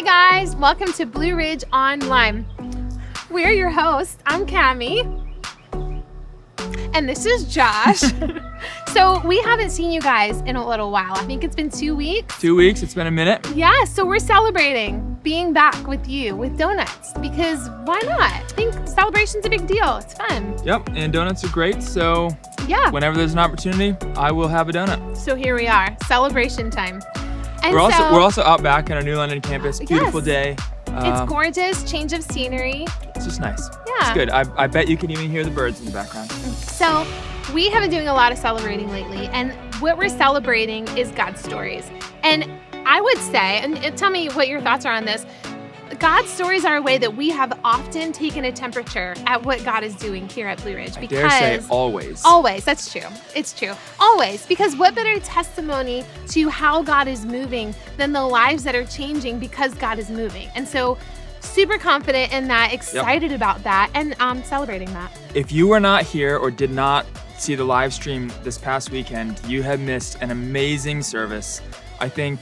guys, welcome to Blue Ridge Online. We're your hosts. I'm Cammie. And this is Josh. So we haven't seen you guys in a little while. I think it's been 2 weeks. 2 weeks, it's been a minute. Yeah, so we're celebrating being back with you with donuts because why not? I think celebration's a big deal. It's fun. Yep, and donuts are great, so yeah, whenever there's an opportunity, I will have a donut. So here we are, celebration time. And we're also out back on our new London campus. Beautiful day. It's gorgeous, change of scenery. It's just nice. Yeah. It's good. I bet you can even hear the birds in the background. So we have been doing a lot of celebrating lately, and what we're celebrating is God's stories. And I would say, and tell me what your thoughts are on this, God's stories are a way that we have often taken a temperature at what God is doing here at Blue Ridge. I dare say always. Always, that's true. It's true. Always, because what better testimony to how God is moving than the lives that are changing because God is moving. And so super confident in that, excited about that, and celebrating that. If you were not here or did not see the live stream this past weekend, you have missed an amazing service. I think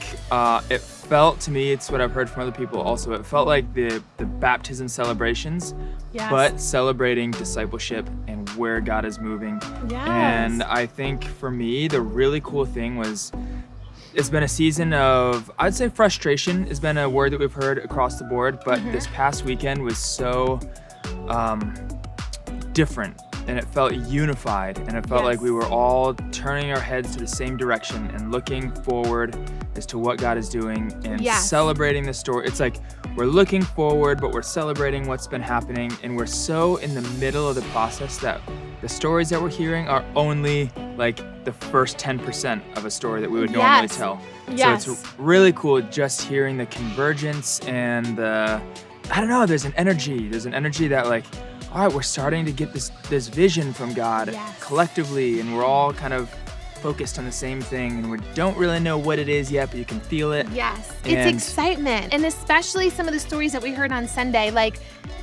it felt to me, it's what I've heard from other people also, it felt like the baptism celebrations, but celebrating discipleship and where God is moving. Yes. And I think for me, the really cool thing was, it's been a season of, I'd say frustration has been a word that we've heard across the board, but this past weekend was so different. And it felt unified, and it felt like we were all turning our heads to the same direction and looking forward as to what God is doing and celebrating the story. It's like we're looking forward, but we're celebrating what's been happening, and we're so in the middle of the process that the stories that we're hearing are only like the first 10% of a story that we would normally tell. Yes. So it's really cool just hearing the convergence and I don't know, there's an energy that like, all right, we're starting to get this vision from God collectively, and we're all kind of focused on the same thing, and we don't really know what it is yet, but you can feel it. Yes, it's excitement, and especially some of the stories that we heard on Sunday, like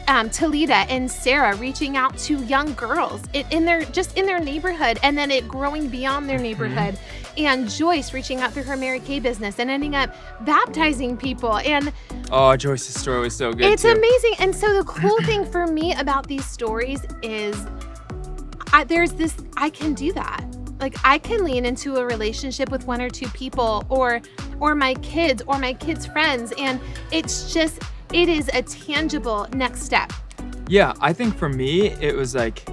Talita and Sarah reaching out to young girls in their neighborhood, and then it growing beyond their neighborhood. And Joyce reaching out through her Mary Kay business and ending up baptizing people. And Joyce's story was so good. It's amazing. And so the cool thing for me about these stories is I can do that. Like I can lean into a relationship with one or two people or my kids or my kids' friends. And it is a tangible next step. Yeah, I think for me, it was like,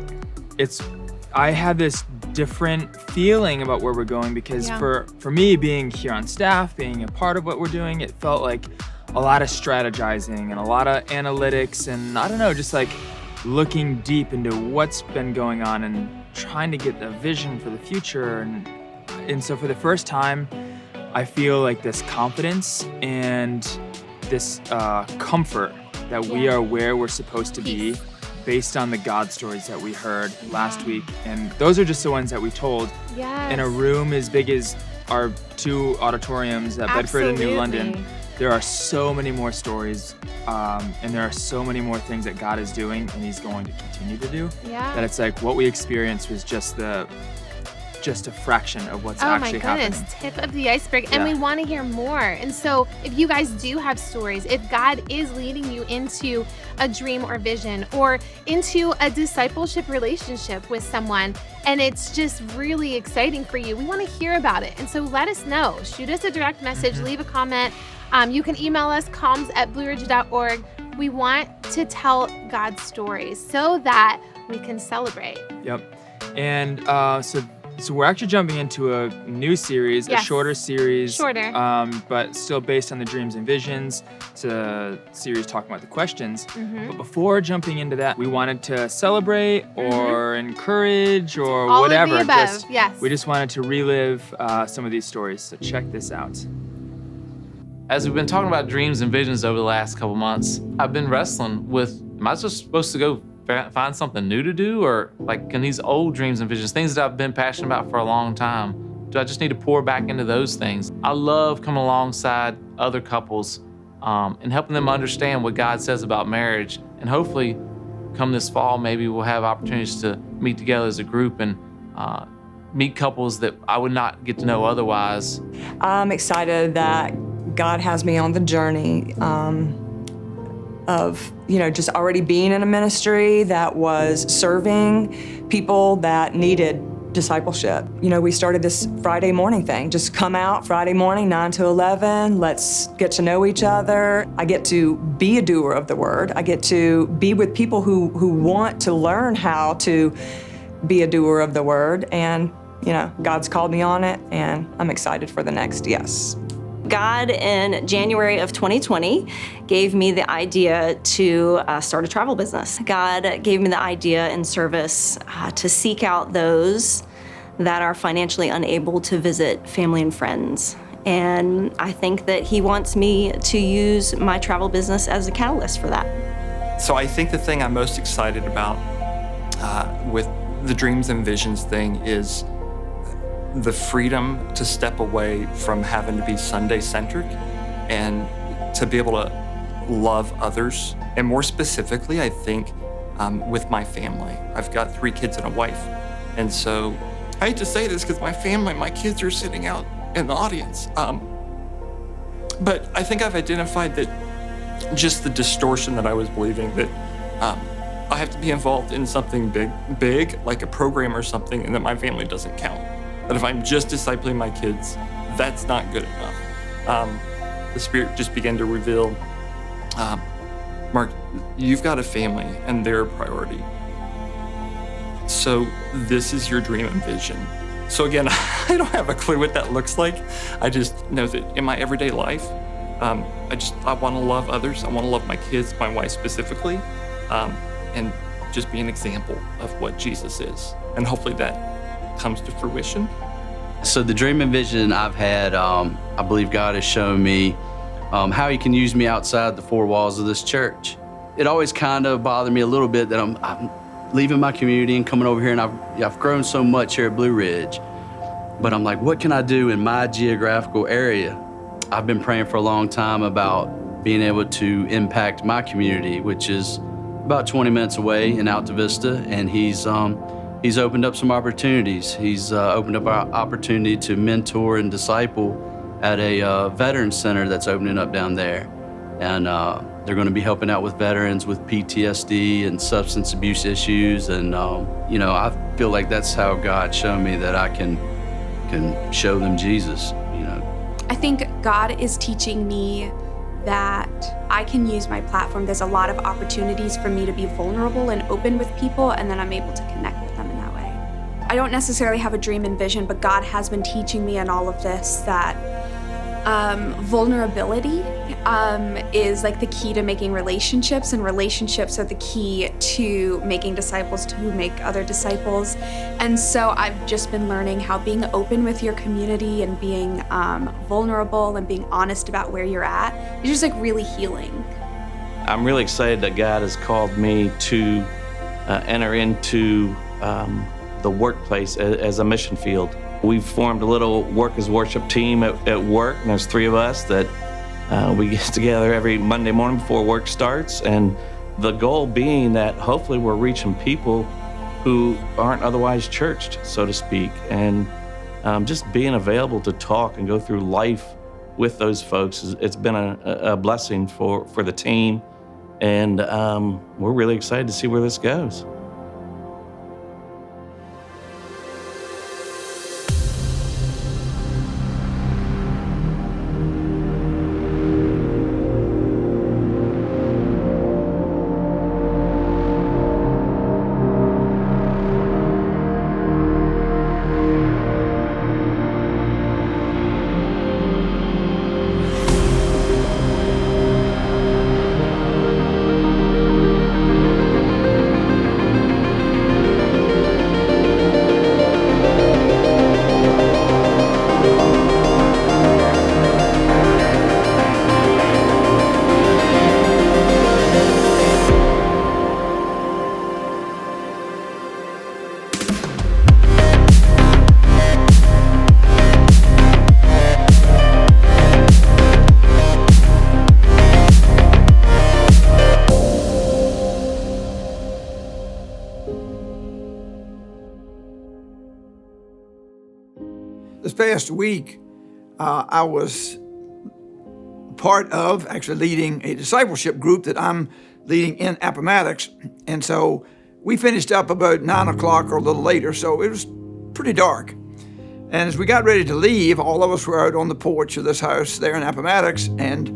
I had this different feeling about where we're going because for me, being here on staff, being a part of what we're doing, it felt like a lot of strategizing and a lot of analytics and I don't know, just like looking deep into what's been going on and trying to get a vision for the future. And so for the first time, I feel like this confidence and this comfort that we are where we're supposed to be based on the God stories that we heard last week. And those are just the ones that we told in a room as big as our two auditoriums at Bedford and New London. There are so many more stories and there are so many more things that God is doing and he's going to continue to do. That it's like what we experienced was just a fraction of what's actually happening. Oh my goodness, tip of the iceberg. And we want to hear more. And so if you guys do have stories, if God is leading you into a dream or vision or into a discipleship relationship with someone, and it's just really exciting for you, we want to hear about it. And so let us know. Shoot us a direct message, leave a comment. You can email us, comms@blueridge.org. We want to tell God's stories so that we can celebrate. Yep. And so we're actually jumping into a new series, a shorter series. But still based on the dreams and visions. It's a series talking about the questions. But before jumping into that, we wanted to celebrate or encourage or all whatever. Of the above. We just wanted to relive some of these stories. So check this out. As we've been talking about dreams and visions over the last couple months, I've been wrestling with, am I just supposed to go find something new to do? Or like, can these old dreams and visions, things that I've been passionate about for a long time, do I just need to pour back into those things? I love coming alongside other couples and helping them understand what God says about marriage. And hopefully come this fall, maybe we'll have opportunities to meet together as a group and meet couples that I would not get to know otherwise. I'm excited that God has me on the journey of, just already being in a ministry that was serving people that needed discipleship. We started this Friday morning thing. Just come out Friday morning, 9 to 11. Let's get to know each other. I get to be a doer of the word. I get to be with people who want to learn how to be a doer of the word. And, God's called me on it, and I'm excited for the next yes. God, in January of 2020, gave me the idea to start a travel business. God gave me the idea in service to seek out those that are financially unable to visit family and friends. And I think that He wants me to use my travel business as a catalyst for that. So I think the thing I'm most excited about with the Dreams and Visions thing is the freedom to step away from having to be Sunday-centric and to be able to love others. And more specifically, I think with my family. I've got 3 kids and a wife. And so I hate to say this because my kids are sitting out in the audience. But I think I've identified that just the distortion that I was believing that I have to be involved in something big, like a program or something, and that my family doesn't count. That if I'm just discipling my kids, that's not good enough. The Spirit just began to reveal, Mark, you've got a family and they're a priority. So this is your dream and vision. So again, I don't have a clue what that looks like. I just know that in my everyday life, I want to love others. I want to love my kids, my wife specifically, and just be an example of what Jesus is. And hopefully that comes to fruition. So the dream and vision I've had, I believe God has shown me how He can use me outside the 4 walls of this church. It always kind of bothered me a little bit that I'm leaving my community and coming over here, and I've grown so much here at Blue Ridge. But I'm like, what can I do in my geographical area? I've been praying for a long time about being able to impact my community, which is about 20 minutes away in Alta Vista, and He's opened up some opportunities. He's opened up an opportunity to mentor and disciple at a veteran center that's opening up down there. And they're going to be helping out with veterans with PTSD and substance abuse issues. And, I feel like that's how God showed me that I can show them Jesus, I think God is teaching me that I can use my platform. There's a lot of opportunities for me to be vulnerable and open with people, and then I'm able to connect with them in that way. I don't necessarily have a dream and vision, but God has been teaching me in all of this that vulnerability is like the key to making relationships, and relationships are the key to making disciples who make other disciples. And so I've just been learning how being open with your community and being vulnerable and being honest about where you're at is just like really healing. I'm really excited that God has called me to enter into the workplace as a mission field. We've formed a little workers worship team at work, and there's 3 of us that we get together every Monday morning before work starts, and the goal being that hopefully we're reaching people who aren't otherwise churched, so to speak, and just being available to talk and go through life with those folks. It's been a blessing for the team, and we're really excited to see where this goes. This past week, I was part of actually leading a discipleship group that I'm leading in Appomattox. And so we finished up about 9 o'clock or a little later, so it was pretty dark. And as we got ready to leave, all of us were out on the porch of this house there in Appomattox, and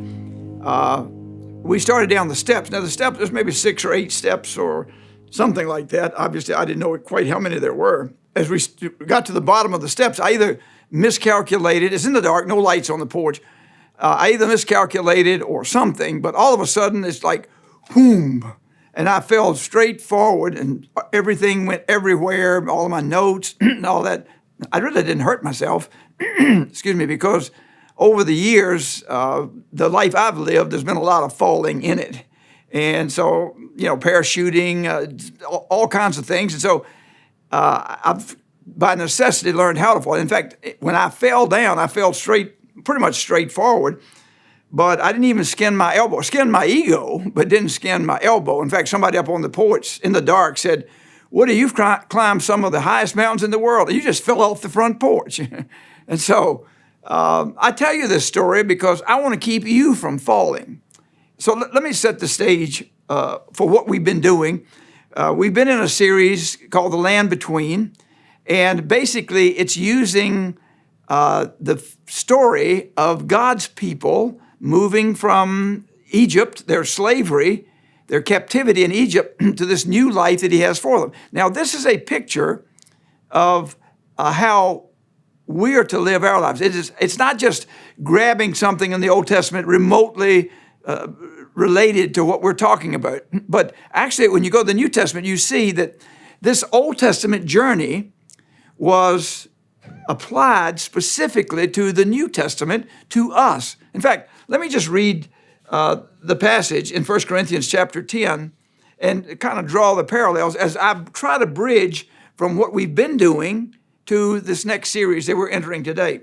we started down the steps. Now the steps, there's maybe 6 or 8 steps or something like that. Obviously, I didn't know quite how many there were. As we got to the bottom of the steps, I either miscalculated, it's in the dark, no lights on the porch. I either miscalculated or something, but all of a sudden it's like, boom, and I fell straight forward and everything went everywhere, all of my notes and all that. I really didn't hurt myself, excuse me, because over the years, the life I've lived, there's been a lot of falling in it. And so, parachuting, all kinds of things. And so I've, by necessity, learned how to fall. In fact, when I fell down, I fell pretty much straight forward. But I didn't even skin my elbow. Skinned my ego, but didn't skin my elbow. In fact, somebody up on the porch in the dark said, "Woody, you've climbed some of the highest mountains in the world, and you just fell off the front porch." And so I tell you this story because I want to keep you from falling. So let me set the stage for what we've been doing. We've been in a series called The Land Between, and basically it's using the story of God's people moving from Egypt, their slavery, their captivity in Egypt, to this new life that he has for them. Now, this is a picture of how we are to live our lives. It's not just grabbing something in the Old Testament remotely related to what we're talking about. But actually, when you go to the New Testament, you see that this Old Testament journey was applied specifically to the New Testament, to us. In fact, let me just read the passage in 1 Corinthians chapter 10 and kind of draw the parallels as I try to bridge from what we've been doing to this next series that we're entering today.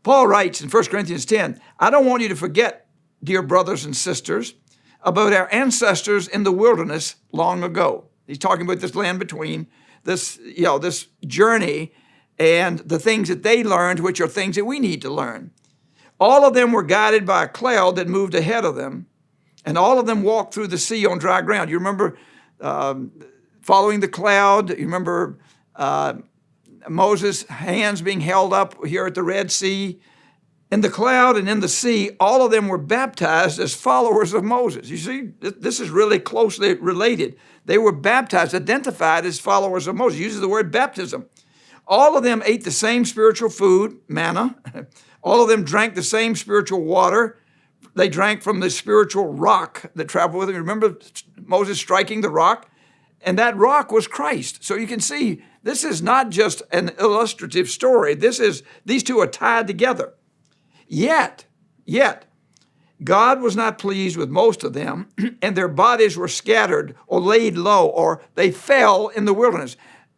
Paul writes in 1 Corinthians 10, "I don't want you to forget, dear brothers and sisters, about our ancestors in the wilderness long ago." He's talking about this land between, this journey and the things that they learned, which are things that we need to learn. "All of them were guided by a cloud that moved ahead of them, and all of them walked through the sea on dry ground." You remember following the cloud? You remember Moses' hands being held up here at the Red Sea? In the cloud and in the sea, all of them were baptized as followers of Moses. You see, this is really closely related. They were baptized, identified as followers of Moses. He uses the word baptism. All of them ate the same spiritual food, manna. All of them drank the same spiritual water. They drank from the spiritual rock that traveled with them. Remember Moses striking the rock? And that rock was Christ. So you can see this is not just an illustrative story. These two are tied together. Yet, God was not pleased with most of them, and their bodies were scattered or laid low, or they fell in the wilderness.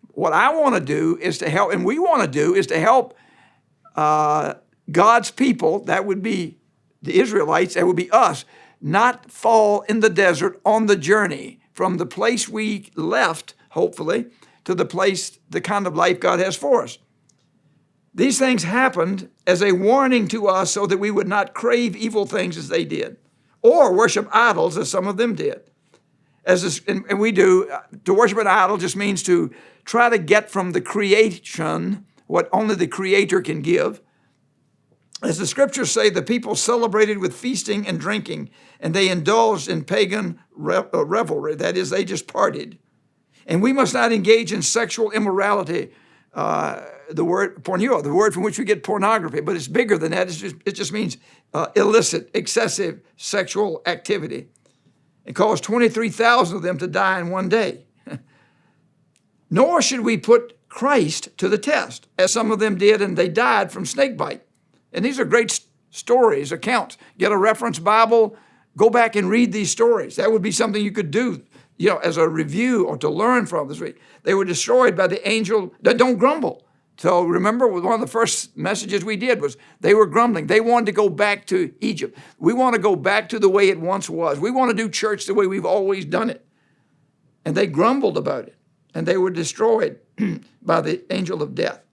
What I want to do is to help, and we want to do, is to help God's people, that would be the Israelites, that would be us, not fall in the desert on the journey from the place we left, hopefully, to the place, the kind of life God has for us. These things happened as a warning to us so that we would not crave evil things as they did, or worship idols as some of them did. And we do. To worship an idol just means to try to get from the creation what only the Creator can give. As the scriptures say, the people celebrated with feasting and drinking, and they indulged in pagan revelry. That is, they just partied. And we must not engage in sexual immorality, the word porneo, the word from which we get pornography, but it's bigger than that. It just means illicit, excessive sexual activity. It caused 23,000 of them to die in one day. Nor should we put Christ to the test, as some of them did, and they died from snake bite. And these are great stories, accounts. Get a reference Bible, go back and read these stories. That would be something you could do, as a review or to learn from this week. They were destroyed by the angel. Don't grumble. So remember, one of the first messages we did was they were grumbling. They wanted to go back to Egypt. We want to go back to the way it once was. We want to do church the way we've always done it. And they grumbled about it. And they were destroyed by the angel of death.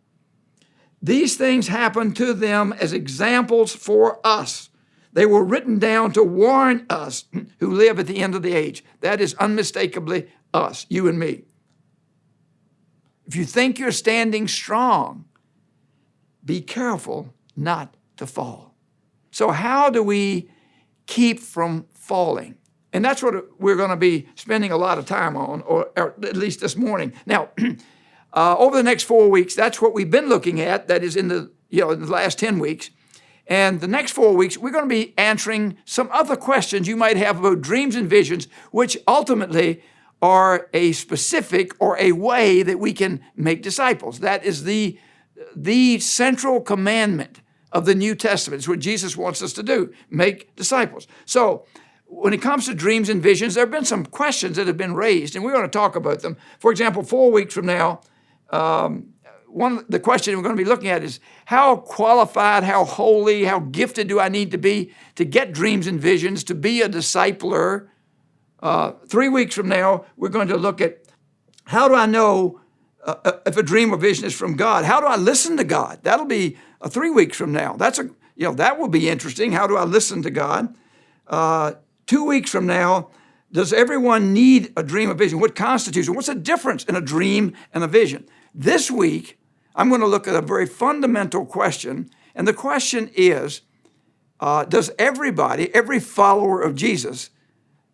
These things happened to them as examples for us. They were written down to warn us who live at the end of the age. That is unmistakably us, you and me. If you think you're standing strong, be careful not to fall. So how do we keep from falling? And that's what we're going to be spending a lot of time on, or at least this morning. Now, over the next 4 weeks, that's what we've been looking at. That is in the last 10 weeks. And the next 4 weeks, we're going to be answering some other questions you might have about dreams and visions, which ultimately are a specific or a way that we can make disciples. That is the central commandment of the New Testament. It's what Jesus wants us to do, make disciples. So when it comes to dreams and visions, there have been some questions that have been raised, and we're going to talk about them. For example, 4 weeks from now, the question we're going to be looking at is how qualified, how holy, how gifted do I need to be to get dreams and visions, to be a discipler? 3 weeks from now, we're going to look at how do I know if a dream or vision is from God? How do I listen to God? That'll be 3 weeks from now. That will be interesting. How do I listen to God? 2 weeks from now, does everyone need a dream or vision? What constitutes it? What's the difference in a dream and a vision? This week, I'm going to look at a very fundamental question, and the question is, does every follower of Jesus,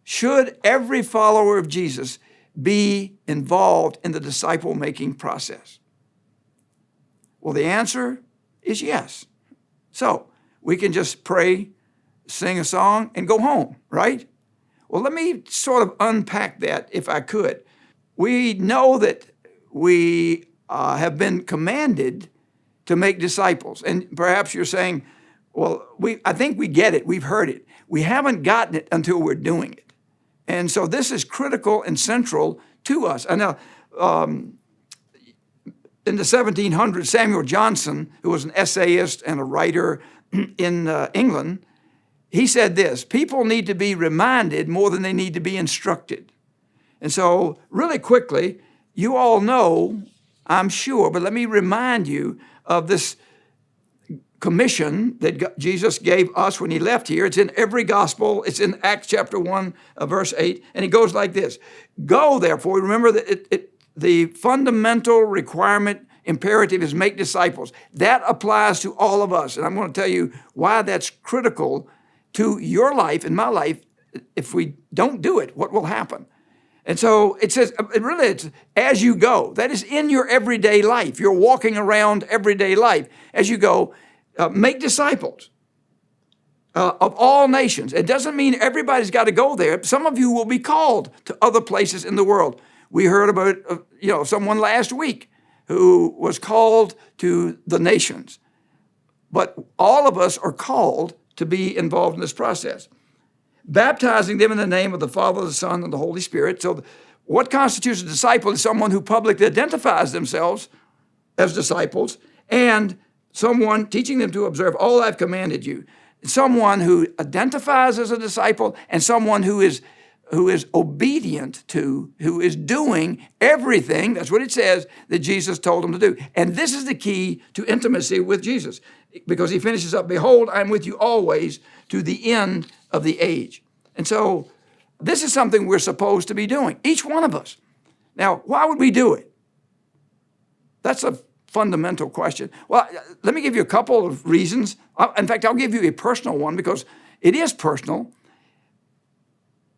should every follower of Jesus be involved in the disciple-making process? Well, the answer is yes. So we can just pray, sing a song, and go home, right? Well, let me sort of unpack that if I could. We know that we have been commanded to make disciples. And perhaps you're saying, well, I think we get it. We've heard it. We haven't gotten it until we're doing it. And so this is critical and central to us. And now, in the 1700s, Samuel Johnson, who was an essayist and a writer in England, he said this: people need to be reminded more than they need to be instructed. And so really quickly, you all know, I'm sure, but let me remind you of this commission that Jesus gave us when he left here. It's in every gospel. It's in Acts chapter 1, verse 8, and it goes like this. Go, therefore. Remember that the fundamental requirement, imperative is make disciples. That applies to all of us, and I'm going to tell you why that's critical to your life and my life. If we don't do it, what will happen? And so it says, it's as you go. That is in your everyday life. You're walking around everyday life. As you go, make disciples of all nations. It doesn't mean everybody's got to go there. Some of you will be called to other places in the world. We heard about someone last week who was called to the nations. But all of us are called to be involved in this process. Baptizing them in the name of the Father, the Son, and the Holy Spirit. So what constitutes a disciple is someone who publicly identifies themselves as disciples and someone teaching them to observe all I've commanded you. Someone who identifies as a disciple and someone who is obedient to, who is doing everything, that's what it says, that Jesus told them to do. And this is the key to intimacy with Jesus, because he finishes up, behold, I'm with you always to the end of the age. And so this is something we're supposed to be doing, each one of us. Now, why would we do it? That's a fundamental question. Well, let me give you a couple of reasons. In fact, I'll give you a personal one because it is personal.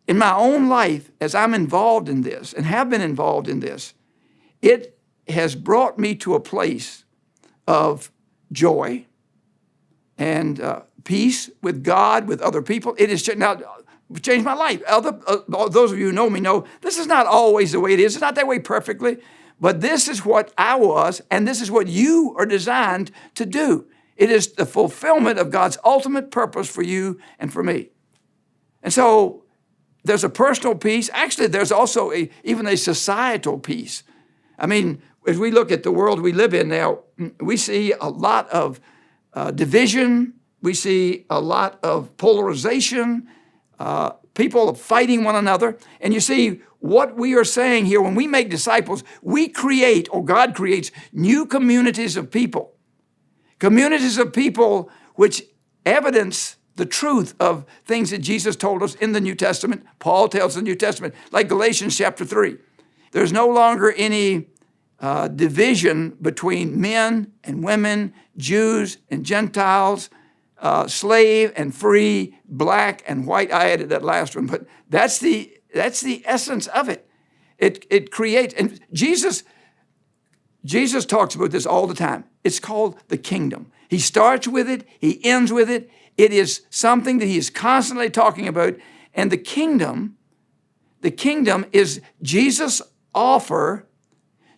In my own life, as I'm involved in this and have been involved in this, it has brought me to a place of joy and peace with God, with other people. It has changed my life. Those of you who know me know this is not always the way it is. It's not that way perfectly, but this is what I was, and this is what you are designed to do. It is the fulfillment of God's ultimate purpose for you and for me. And so there's a personal peace. Actually, there's also even a societal peace. I mean, as we look at the world we live in now, we see a lot of division. We see a lot of polarization. People fighting one another. And you see what we are saying here, when we make disciples, we create, or God creates, new communities of people. Communities of people which evidence the truth of things that Jesus told us in the New Testament, Paul tells the New Testament, like Galatians chapter 3. There's no longer any division between men and women, Jews and Gentiles, slave and free, black and white. I added that last one, but that's the essence of it. It creates, and Jesus talks about this all the time. It's called the kingdom. He starts with it, he ends with it. It is something that he is constantly talking about. And the kingdom is Jesus' offer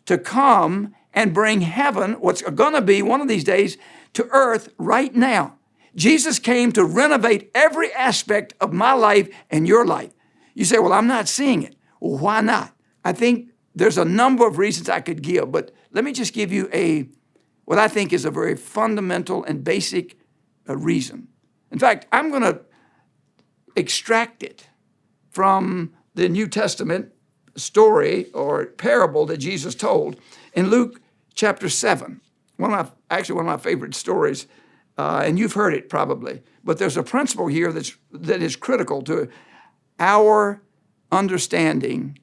to come and bring heaven, what's going to be one of these days, to earth right now. Jesus came to renovate every aspect of my life and your life. You say, well, I'm not seeing it. Well, why not? I think there's a number of reasons I could give, but let me just give you what I think is a very fundamental and basic reason. In fact, I'm going to extract it from the New Testament story or parable that Jesus told in Luke chapter 7. One of my favorite stories, and you've heard it probably, but there's a principle here that is critical to our understanding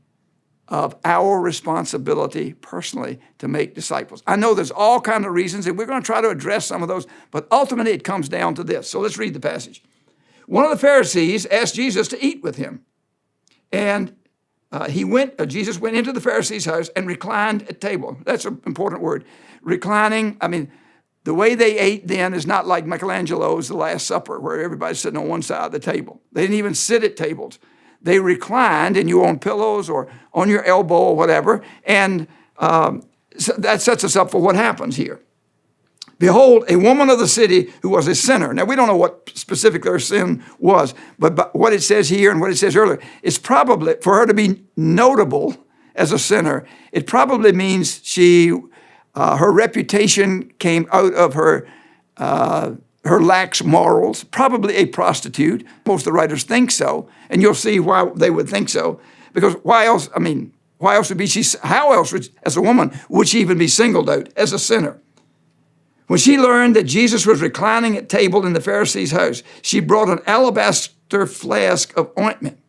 of our responsibility personally to make disciples. I know there's all kinds of reasons, and we're going to try to address some of those, but ultimately it comes down to this. So let's read the passage. One of the Pharisees asked Jesus to eat with him, and Jesus went into the Pharisee's house and reclined at table. That's an important word. Reclining, the way they ate then is not like Michelangelo's The Last Supper, where everybody's sitting on one side of the table. They didn't even sit at tables. They reclined, and you were on pillows or on your elbow or whatever, and so that sets us up for what happens here. Behold, a woman of the city who was a sinner. Now, we don't know what specifically her sin was, but what it says here and what it says earlier, it's probably, for her to be notable as a sinner, it probably means her reputation came out of her lax morals, probably a prostitute. Most of the writers think so, and you'll see why they would think so. Because why else would how else would, as a woman, would she even be singled out as a sinner? When she learned that Jesus was reclining at table in the Pharisee's house, she brought an alabaster flask of ointment.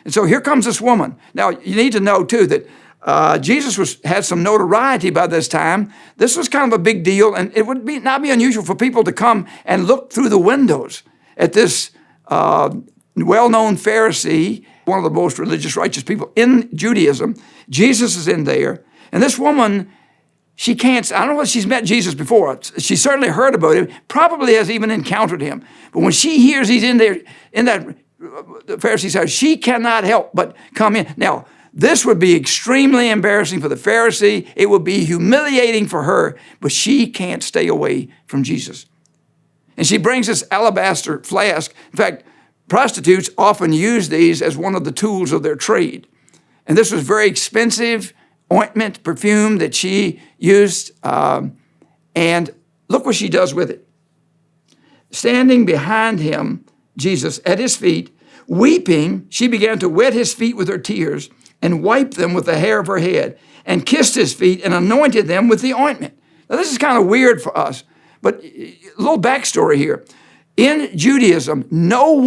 And so here comes this woman. Now, you need to know, too, that Jesus had some notoriety by this time. This was kind of a big deal, and it would not be unusual for people to come and look through the windows at this well-known Pharisee, one of the most religious, righteous people in Judaism. Jesus is in there, and this woman, I don't know if she's met Jesus before. She certainly heard about him, probably has even encountered him. But when she hears he's in there, in the Pharisee's house, she cannot help but come in. Now, this would be extremely embarrassing for the Pharisee. It would be humiliating for her, but she can't stay away from Jesus. And she brings this alabaster flask. In fact, prostitutes often use these as one of the tools of their trade. And this was very expensive ointment, perfume that she used. And look what she does with it. Standing behind him, Jesus, at his feet, weeping, she began to wet his feet with her tears and wiped them with the hair of her head and kissed his feet and anointed them with the ointment. Now, this is kind of weird for us, but a little backstory here. In Judaism, no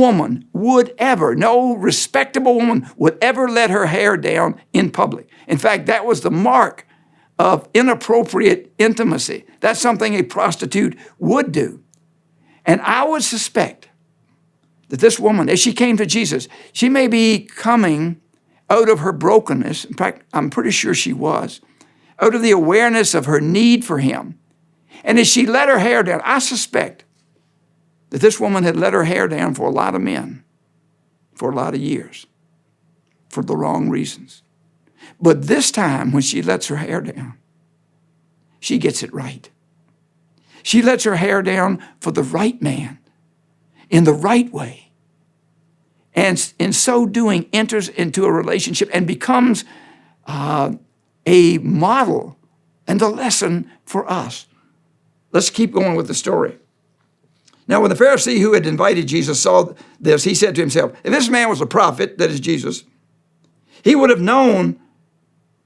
respectable woman would ever let her hair down in public. In fact, that was the mark of inappropriate intimacy. That's something a prostitute would do. And I would suspect that this woman, as she came to Jesus, she may be coming out of her brokenness. In fact, I'm pretty sure she was, out of the awareness of her need for him. And as she let her hair down, I suspect that this woman had let her hair down for a lot of men, for a lot of years, for the wrong reasons. But this time, when she lets her hair down, she gets it right. She lets her hair down for the right man, in the right way. And in so doing, enters into a relationship and becomes a model and a lesson for us. Let's keep going with the story. Now, when the Pharisee who had invited Jesus saw this, he said to himself, if this man was a prophet, that is Jesus, he would have known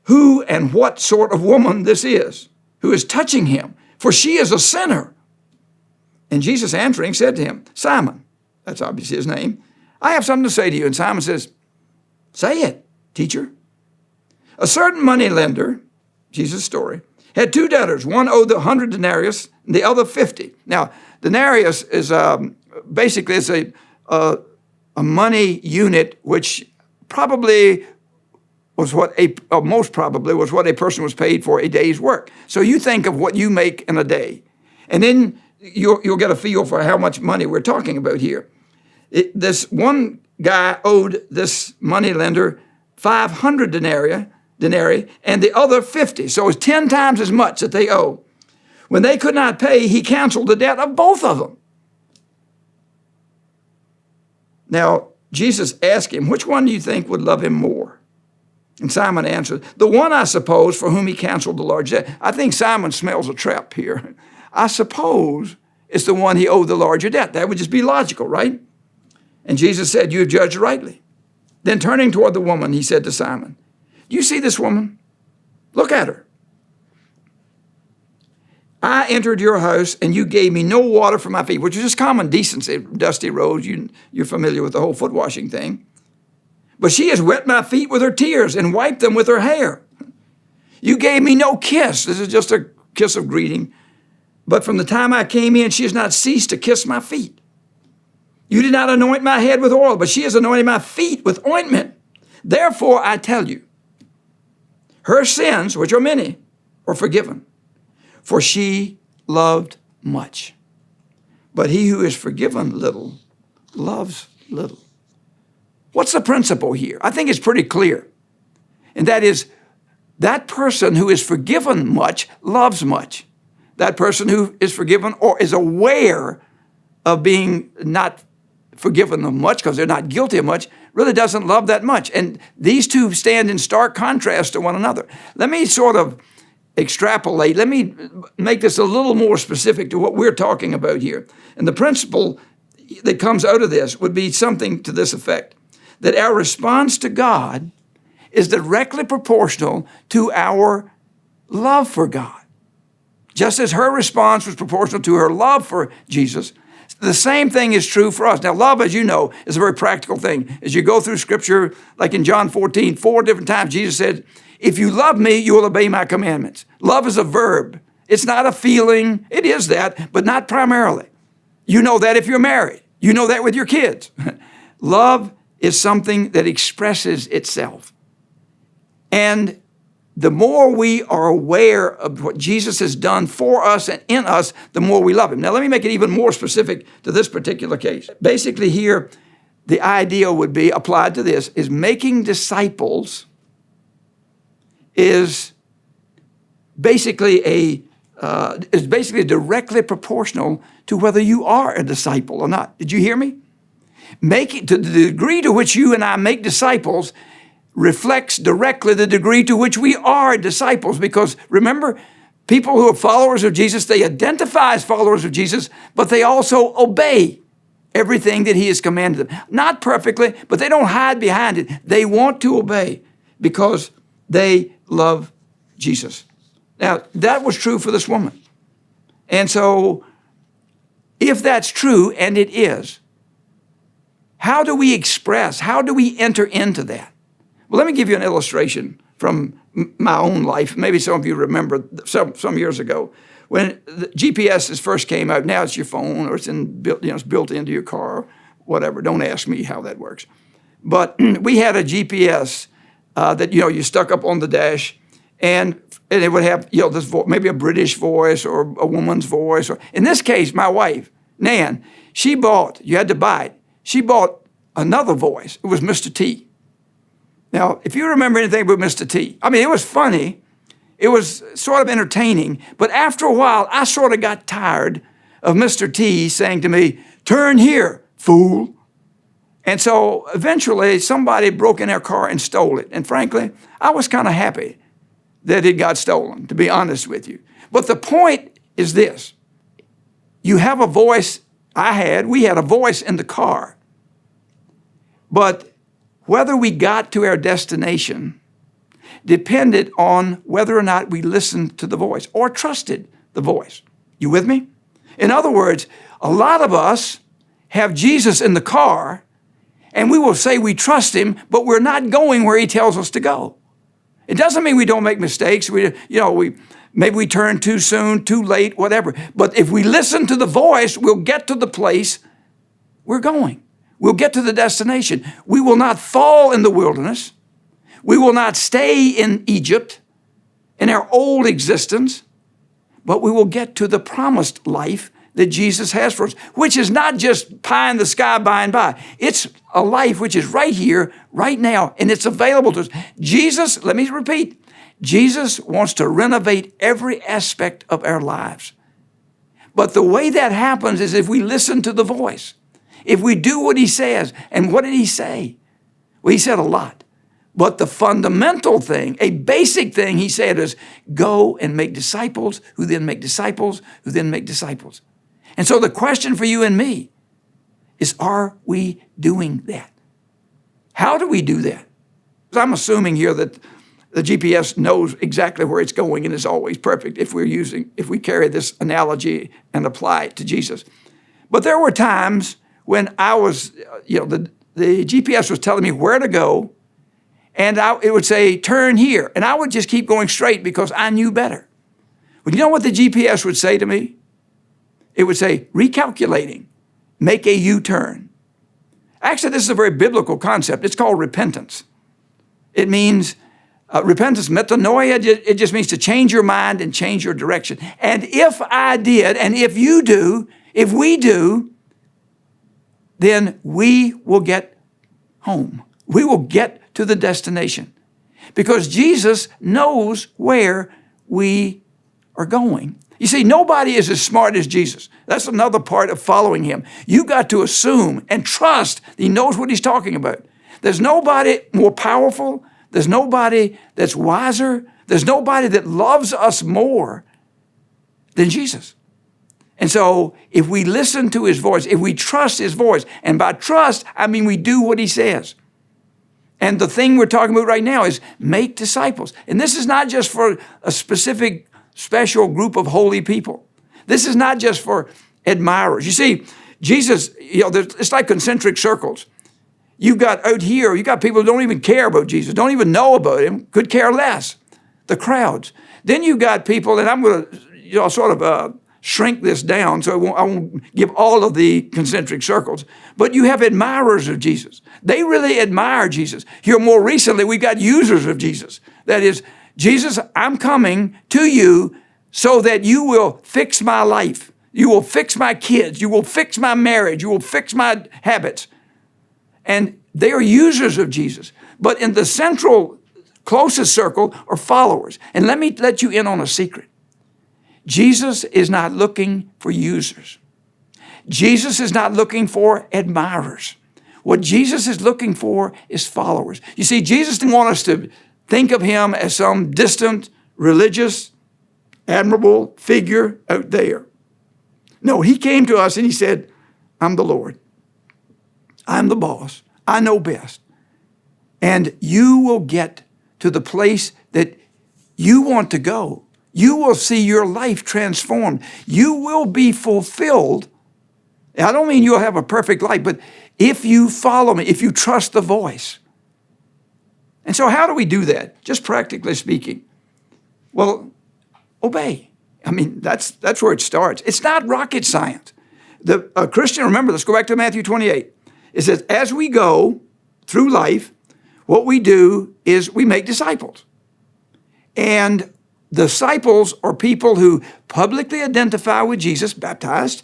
who and what sort of woman this is who is touching him, for she is a sinner. And Jesus answering said to him, Simon, that's obviously his name, I have something to say to you. And Simon says, say it, teacher. A certain money lender, Jesus' story, had two debtors. One owed 100 denarii and the other 50. Now, denarius is basically it's a money unit, which probably was most probably was what a person was paid for a day's work. So you think of what you make in a day, and then you'll get a feel for how much money we're talking about here. This one guy owed this money lender 500 denarii, and the other 50. So it's 10 times as much that they owe. When they could not pay, he canceled the debt of both of them. Now, Jesus asked him, which one do you think would love him more? And Simon answered, the one, I suppose, for whom he canceled the large debt. I think Simon smells a trap here. I suppose it's the one he owed the larger debt. That would just be logical, right? And Jesus said, you have judged rightly. Then turning toward the woman, he said to Simon, do you see this woman? Look at her. I entered your house and you gave me no water for my feet, which is just common decency, dusty roads. You're familiar with the whole foot washing thing. But she has wet my feet with her tears and wiped them with her hair. You gave me no kiss. This is just a kiss of greeting. But from the time I came in, she has not ceased to kiss my feet. You did not anoint my head with oil, but she has anointed my feet with ointment. Therefore, I tell you, her sins, which are many, are forgiven, for she loved much. But he who is forgiven little loves little. What's the principle here? I think it's pretty clear. And that is, that person who is forgiven much loves much. That person who is forgiven or is aware of being not forgiven of much because they're not guilty of much really doesn't love that much. And these two stand in stark contrast to one another. Let me sort of extrapolate. Let me make this a little more specific to what we're talking about here. And the principle that comes out of this would be something to this effect, that our response to God is directly proportional to our love for God. Just as her response was proportional to her love for Jesus, the same thing is true for us. Now, love, as you know, is a very practical thing. As you go through Scripture, like in John 14, 4 different times, Jesus said, if you love me, you will obey my commandments. Love is a verb. It's not a feeling. It is that, but not primarily. You know that if you're married. You know that with your kids. Love is something that expresses itself. And the more we are aware of what Jesus has done for us and in us, the more we love him. Now, let me make it even more specific to this particular case. Basically here, the idea would be applied to this, is making disciples is basically directly proportional to whether you are a disciple or not. Did you hear me? To the degree to which you and I make disciples reflects directly the degree to which we are disciples. Because remember, people who are followers of Jesus, they identify as followers of Jesus, but they also obey everything that he has commanded them. Not perfectly, but they don't hide behind it. They want to obey because they love Jesus. Now, that was true for this woman. And so, if that's true, and it is, how do we enter into that? Well, let me give you an illustration from my own life. Maybe some of you remember some years ago when the GPS first came out. Now it's your phone or it's built into your car, whatever. Don't ask me how that works. But we had a GPS that you stuck up on the dash, and it would have this maybe a British voice or a woman's voice. Or in this case, my wife, Nan, you had to buy it. She bought another voice. It was Mr. T. Now, if you remember anything about Mr. T, I mean, it was funny. It was sort of entertaining. But after a while, I sort of got tired of Mr. T saying to me, turn here, fool. And so eventually somebody broke in our car and stole it. And frankly, I was kind of happy that it got stolen, to be honest with you. But the point is this. You have a voice. We had a voice in the car. But whether we got to our destination depended on whether or not we listened to the voice or trusted the voice. You with me? In other words, a lot of us have Jesus in the car, and we will say we trust him, but we're not going where he tells us to go. It doesn't mean we don't make mistakes. Maybe we turn too soon, too late, whatever. But if we listen to the voice, we'll get to the place we're going. We'll get to the destination. We will not fall in the wilderness. We will not stay in Egypt, in our old existence, but we will get to the promised life that Jesus has for us, which is not just pie in the sky by and by. It's a life which is right here, right now, and it's available to us. Jesus, let me repeat, Jesus wants to renovate every aspect of our lives. But the way that happens is if we listen to the voice, if we do what he says. And what did he say? Well, he said a lot. But the fundamental thing, a basic thing he said is, go and make disciples, who then make disciples, who then make disciples. And so the question for you and me is, are we doing that? How do we do that? Because I'm assuming here that the GPS knows exactly where it's going and is always perfect if we carry this analogy and apply it to Jesus. But there were times when I was, the GPS was telling me where to go, and it would say, turn here. And I would just keep going straight because I knew better. But you know what the GPS would say to me? It would say, recalculating, make a U-turn. Actually, this is a very biblical concept. It's called repentance. It means, repentance, metanoia, it just means to change your mind and change your direction. And if I did, and if you do, if we do, then we will get home. We will get to the destination because Jesus knows where we are going. You see, nobody is as smart as Jesus. That's another part of following him. You got to assume and trust that he knows what he's talking about. There's nobody more powerful. There's nobody that's wiser. There's nobody that loves us more than Jesus. And so if we listen to his voice, if we trust his voice, and by trust, I mean we do what he says. And the thing we're talking about right now is make disciples. And this is not just for a specific, special group of holy people. This is not just for admirers. You see, Jesus, it's like concentric circles. You've got out here, you got people who don't even care about Jesus, don't even know about him, could care less, the crowds. Then you got people, and I'm going to sort of shrink this down, so I won't give all of the concentric circles. But you have admirers of Jesus. They really admire Jesus. Here more recently, we've got users of Jesus. That is, Jesus, I'm coming to you so that you will fix my life. You will fix my kids. You will fix my marriage. You will fix my habits. And they are users of Jesus. But in the central, closest circle are followers. And let me let you in on a secret. Jesus is not looking for users. Jesus is not looking for admirers. What Jesus is looking for is followers. You see, Jesus didn't want us to think of him as some distant, religious, admirable figure out there. No, he came to us and he said, I'm the Lord. I'm the boss. I know best. And you will get to the place that you want to go. You will see your life transformed. You will be fulfilled. I don't mean you'll have a perfect life, but if you follow me, if you trust the voice. And so how do we do that? Just practically speaking. Well, obey. I mean, that's where it starts. It's not rocket science. A Christian, remember, let's go back to Matthew 28. It says, as we go through life, what we do is we make disciples. And disciples are people who publicly identify with Jesus, baptized.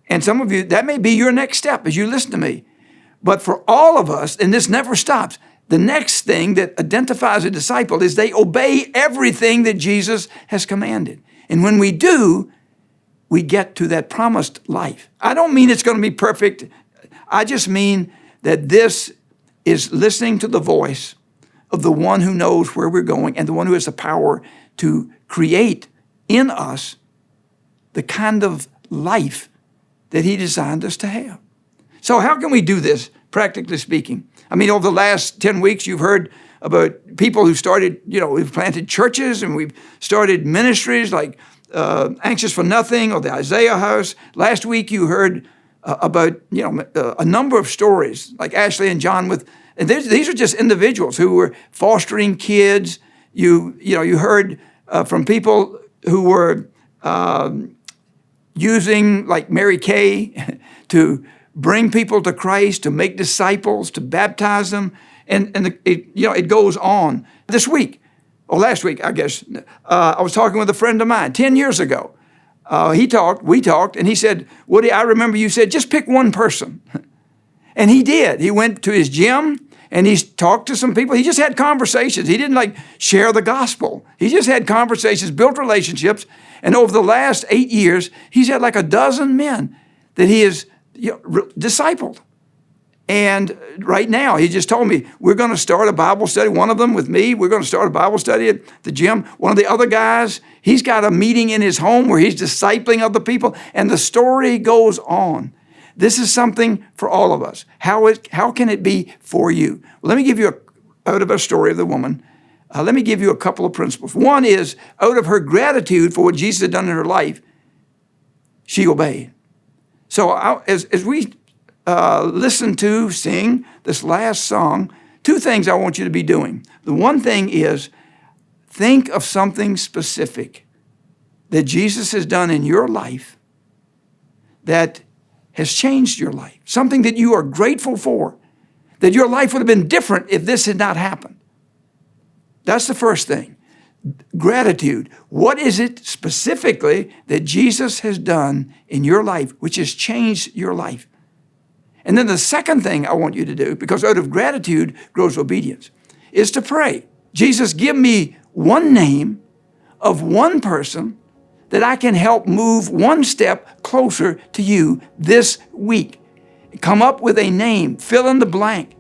And some of you, that may be your next step as you listen to me. But for all of us, and this never stops, the next thing that identifies a disciple is they obey everything that Jesus has commanded. And when we do, we get to that promised life. I don't mean it's going to be perfect. I just mean that this is listening to the voice of the one who knows where we're going and the one who has the power to create in us the kind of life that he designed us to have. So how can we do this, practically speaking? I mean, over the last 10 weeks, you've heard about people who started, we've planted churches and we've started ministries like Anxious for Nothing or the Isaiah House. Last week, you heard about a number of stories, like Ashley and John and these are just individuals who were fostering kids. You heard from people who were using, like Mary Kay, to bring people to Christ, to make disciples, to baptize them, and it goes on. This week, or last week, I guess, I was talking with a friend of mine 10 years ago. We talked, and he said, Woody, I remember you said, just pick one person. And he did. He went to his gym, and he talked to some people. He just had conversations. He didn't share the gospel. He just had conversations, built relationships, and over the last 8 years, he's had like a dozen men that he has discipled. And right now, he just told me, we're going to start a Bible study, one of them with me. We're going to start a Bible study at the gym. One of the other guys, he's got a meeting in his home where he's discipling other people, and the story goes on. This is something for all of us. How can it be for you? Well, let me give you, out of a story of the woman, let me give you a couple of principles. One is, out of her gratitude for what Jesus had done in her life, she obeyed. So as we listen to, sing this last song, two things I want you to be doing. The one thing is, think of something specific that Jesus has done in your life that has changed your life, something that you are grateful for, that your life would have been different if this had not happened. That's the first thing. Gratitude. What is it specifically that Jesus has done in your life which has changed your life? And then the second thing I want you to do, because out of gratitude grows obedience, is to pray. Jesus, give me one name of one person that I can help move one step closer to you this week. Come up with a name, fill in the blank.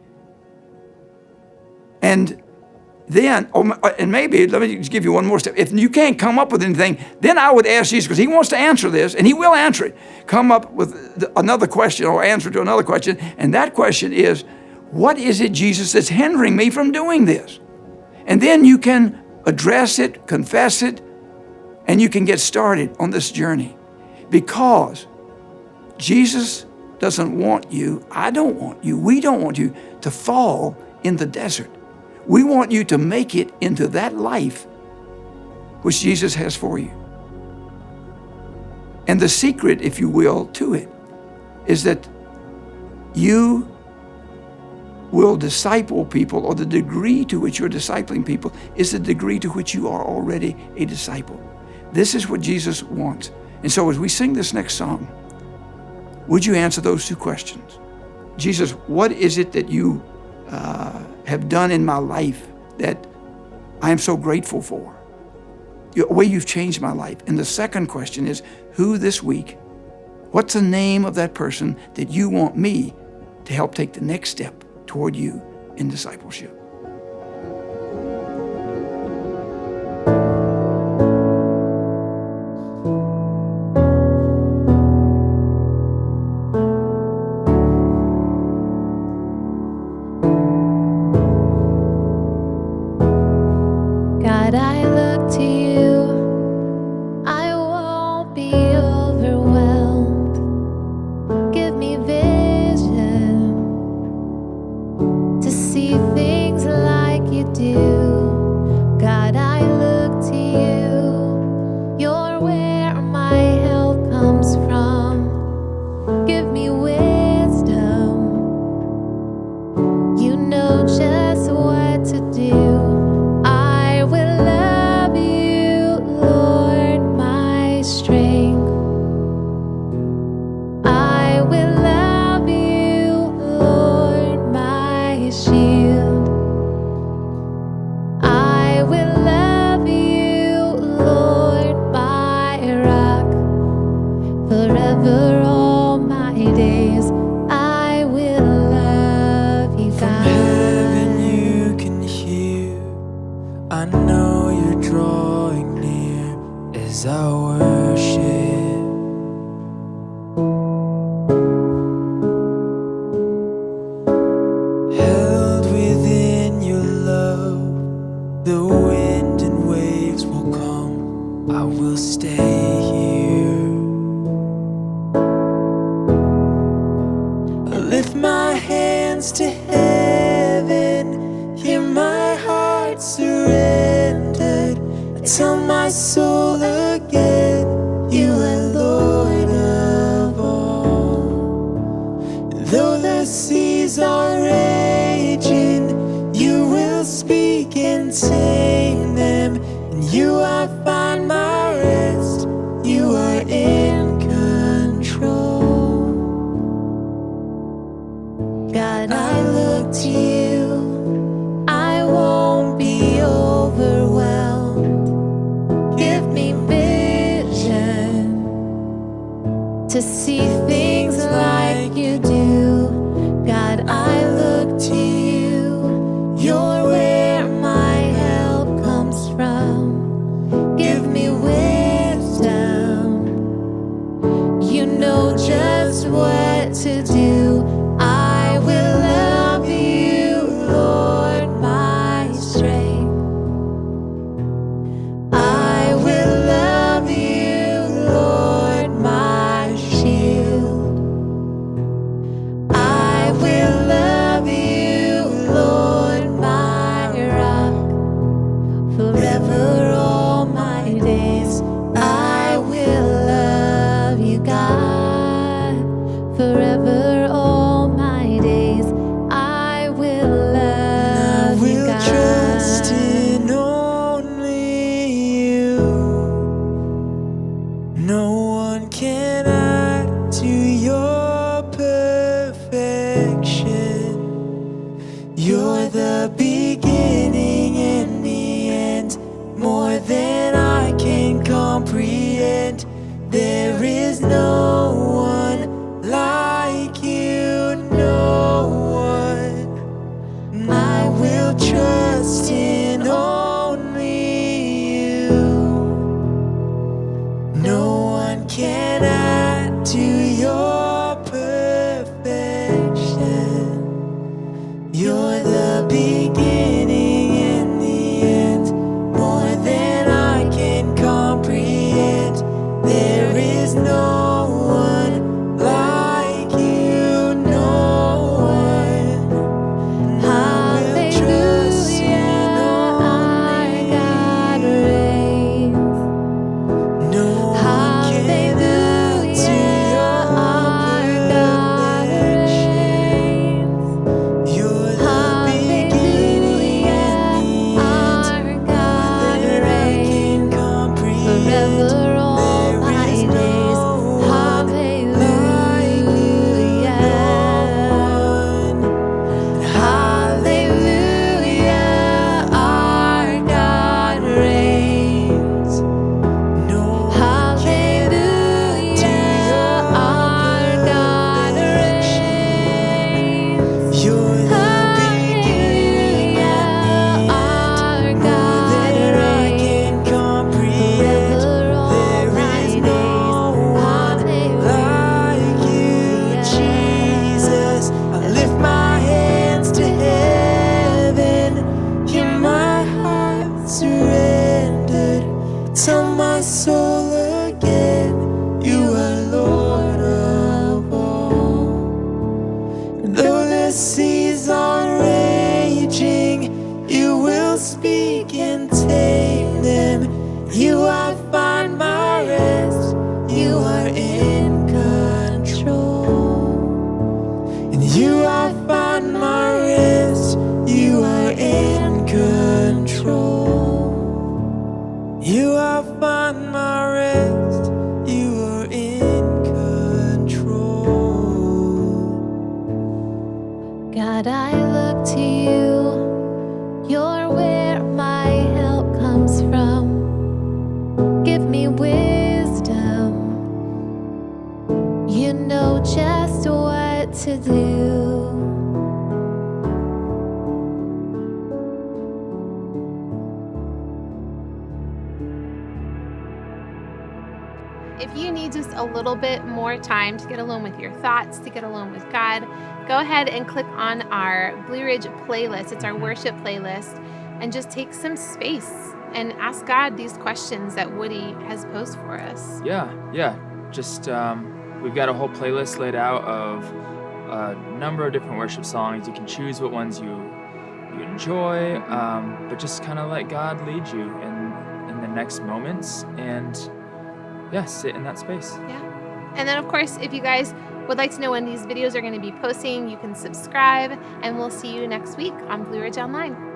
And then, and maybe, let me just give you one more step. If you can't come up with anything, then I would ask Jesus, because he wants to answer this, and he will answer it. Come up with another question or answer to another question, and that question is, what is it, Jesus, that's hindering me from doing this? And then you can address it, confess it, and you can get started on this journey. Because Jesus doesn't want you, I don't want you, we don't want you to fall in the desert. We want you to make it into that life which Jesus has for you. And the secret, if you will, to it is that you will disciple people, or the degree to which you're discipling people is the degree to which you are already a disciple. This is what Jesus wants. And so as we sing this next song, would you answer those two questions? Jesus, what is it that you have done in my life that I am so grateful for? The way you've changed my life. And the second question is, who this week, what's the name of that person that you want me to help take the next step toward you in discipleship? God, I look to you. I won't be overwhelmed. Give me vision to see things like you do. God, I look to you. You're where my help comes from. Give me wisdom. You know just what to do. I will love you, Lord, my strength. I will love you, Lord, my shield. I will love you, Lord, my rock. Forever all my days, I will love you, God. Heaven you can hear, I know you're drawing near as I worship. Held within your love, the wind and waves will come, I will stay here. lift my hands to heaven, hear my heart surrendered. I tell my soul again, you are Lord of all. Though the seas are raging, you will speak and tame them. In you I find my rest, you are in control. God, I look to you, I won't be overwhelmed. Give me vision to see things like you do. God, I look to you, you're where my help comes from. Give me wisdom, you know just what to do. I will love you, Lord, my strength. I will love you, Lord, my shield. I will love you, Lord, my rock. Forever all my days, I will love you, God. Forever all my days, I will love you, God. I will trust in only you. No one can add to your perfection. You're the beginning and the end, more than I can comprehend. There is no one like you, no one. I will trust in only you. No one can add to your perfection. You're the beginning and the end, more than I can comprehend. There is no one like you, no one. Hallelujah, our God reigns. No one can add to your perfection. You're the beginning and the end, more than I can comprehend. Forever all my days, hallelujah. Hallelujah, our God reigns. Hallelujah, our God reigns. You're the beginning and the Our end, more God than I reigns. can comprehend. Forever all There my is days, no one like you, Jesus. I lift my hands to heaven, hear my heart surrendered. Tell my soul again, you are Lord of all. Though the seas are raging, you will speak and tame them. You I find my rest, you are in control. And you I find my rest, you are in control. You I find my rest, you are in control. God, I look to you. You're where my help comes from. Give me wisdom. You know just what to do. If you need just a little bit more time to get alone with your thoughts, to get alone with God, go ahead and click on our Blue Ridge playlist. It's our worship playlist, and just take some space and ask God these questions that Woody has posed for us. Yeah. Just we've got a whole playlist laid out of a number of different worship songs. You can choose what ones you enjoy, but just kind of let God lead you in the next moments, and sit in that space. Yeah. And then, of course, if you guys would like to know when these videos are going to be posting, you can subscribe, and we'll see you next week on Blue Ridge Online.